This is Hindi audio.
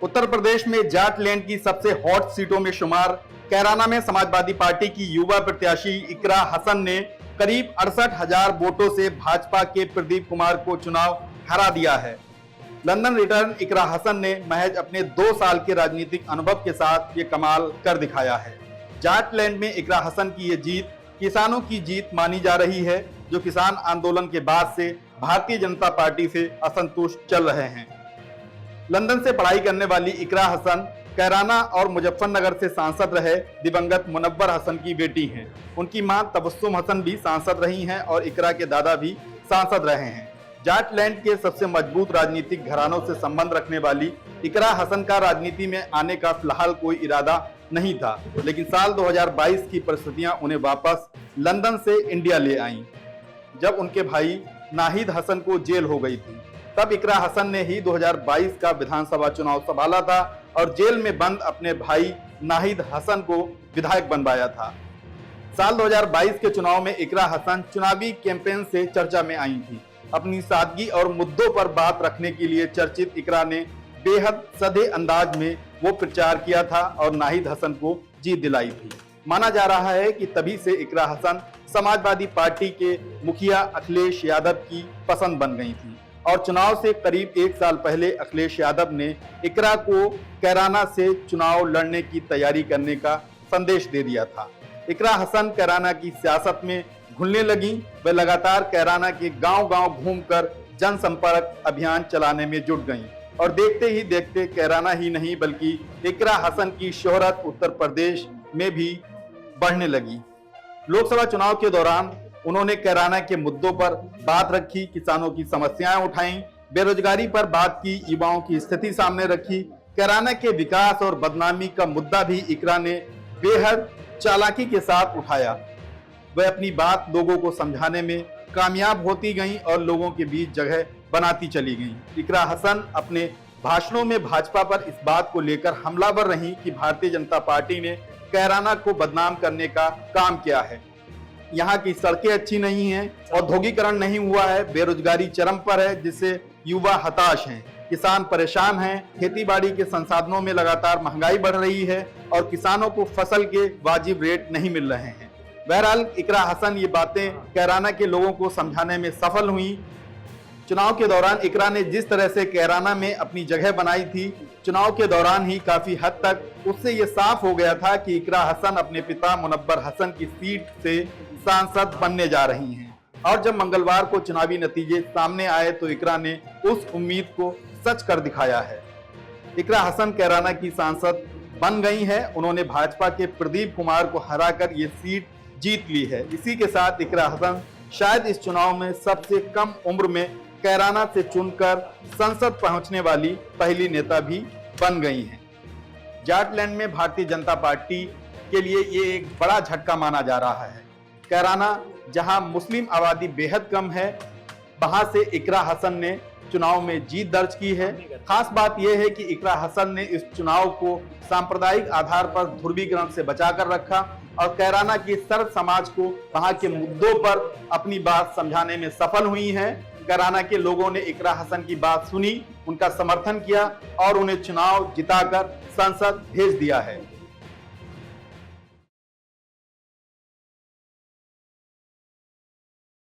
उत्तर प्रदेश में जाटलैंड की सबसे हॉट सीटों में शुमार कैराना में समाजवादी पार्टी की युवा प्रत्याशी इकरा हसन ने करीब 68,000 वोटों से भाजपा के प्रदीप कुमार को चुनाव हरा दिया है। लंदन रिटर्न इकरा हसन ने महज अपने 2 साल के राजनीतिक अनुभव के साथ ये कमाल कर दिखाया है। जाटलैंड में इकरा हसन की ये जीत किसानों की जीत मानी जा रही है, जो किसान आंदोलन के बाद से भारतीय जनता पार्टी से असंतुष्ट चल रहे हैं। लंदन से पढ़ाई करने वाली इकरा हसन कैराना और मुजफ्फरनगर से सांसद रहे दिवंगत मुनव्वर हसन की बेटी हैं। उनकी मां तबस्सुम हसन भी सांसद रही हैं और इकरा के दादा भी सांसद रहे हैं। जाटलैंड के सबसे मजबूत राजनीतिक घरानों से संबंध रखने वाली इकरा हसन का राजनीति में आने का फिलहाल कोई इरादा नहीं था, लेकिन साल 2022 की परिस्थितियां उन्हें वापस लंदन से इंडिया ले आईं, जब उनके भाई नाहिद हसन को जेल हो गई थी। तब इकरा हसन ने ही 2022 का विधानसभा चुनाव संभाला था और जेल में बंद अपने भाई नाहिद हसन को विधायक बनवाया था। साल 2022 के चुनाव में इकरा हसन चुनावी कैंपेन से चर्चा में आई थी। अपनी सादगी और मुद्दों पर बात रखने के लिए चर्चित इकरा ने बेहद सधे अंदाज में वो प्रचार किया था और नाहिद हसन को जीत दिलाई थी। माना जा रहा है कि तभी से इकरा हसन समाजवादी पार्टी के मुखिया अखिलेश यादव की पसंद बन गई थी और चुनाव से करीब 1 साल पहले अखिलेश यादव ने इकरा को कैराना से चुनाव लड़ने की तैयारी करने का संदेश दे दिया था। इकरा हसन कैराना की सियासत में घुलने लगी। वे लगातार कैराना के गांव-गांव घूमकर जनसंपर्क अभियान चलाने में जुट गईं और देखते ही देखते कैराना ही नहीं बल्कि इकरा हसन की शोहरत उत्तर प्रदेश में भी बढ़ने लगी। लोकसभा चुनाव के दौरान उन्होंने कैराना के मुद्दों पर बात रखी, किसानों की समस्याएं उठाईं, बेरोजगारी पर बात की, युवाओं की स्थिति सामने रखी। कैराना के विकास और बदनामी का मुद्दा भी इकरा ने बेहद चालाकी के साथ उठाया। वह अपनी बात लोगों को समझाने में कामयाब होती गईं और लोगों के बीच जगह बनाती चली गईं। इकरा हसन अपने भाषणों में भाजपा पर इस बात को लेकर हमलावर रहीं कि भारतीय जनता पार्टी ने कैराना को बदनाम करने का काम किया है। यहाँ की सड़कें अच्छी नहीं हैं, औद्योगिकरण नहीं हुआ है, बेरोजगारी चरम पर है जिससे युवा हताश हैं, किसान परेशान हैं, खेतीबाड़ी के संसाधनों में लगातार महंगाई बढ़ रही है और किसानों को फसल के वाजिब रेट नहीं मिल रहे हैं। बहरहाल इकरा हसन ये बातें कैराना के लोगों को समझाने में सफल हुई। चुनाव के दौरान इकरा ने जिस तरह से कैराना में अपनी जगह बनाई थी, चुनाव के दौरान ही काफी हद तक उससे ये साफ हो गया था कि इकरा हसन अपने पिता मुनव्वर हसन की सीट से सांसद बनने जा रही हैं। और जब मंगलवार को चुनावी नतीजे सामने आए तो इकरा ने उस उम्मीद को सच कर दिखाया है। इकरा हसन कैराना की सांसद बन गई है। उन्होंने भाजपा के प्रदीप कुमार को हराकर ये सीट जीत ली है। इसी के साथ इकरा हसन शायद इस चुनाव में सबसे कम उम्र में कैराना से चुनकर संसद पहुंचने वाली पहली नेता भी बन गई हैं। जाटलैंड में भारतीय जनता पार्टी के लिए ये एक बड़ा झटका माना जा रहा है। कैराना जहां मुस्लिम आबादी बेहद कम है, वहां से इकरा हसन ने चुनाव में जीत दर्ज की है। खास बात यह है कि इकरा हसन ने इस चुनाव को सांप्रदायिक आधार पर ध्रुवीकरण से बचाकर रखा और कैराना की सर्व समाज को वहां के मुद्दों पर अपनी बात समझाने में सफल हुई हैं। कैराना के लोगों ने इकरा हसन की बात सुनी, उनका समर्थन किया और उन्हें चुनाव जिताकर संसद भेज दिया है।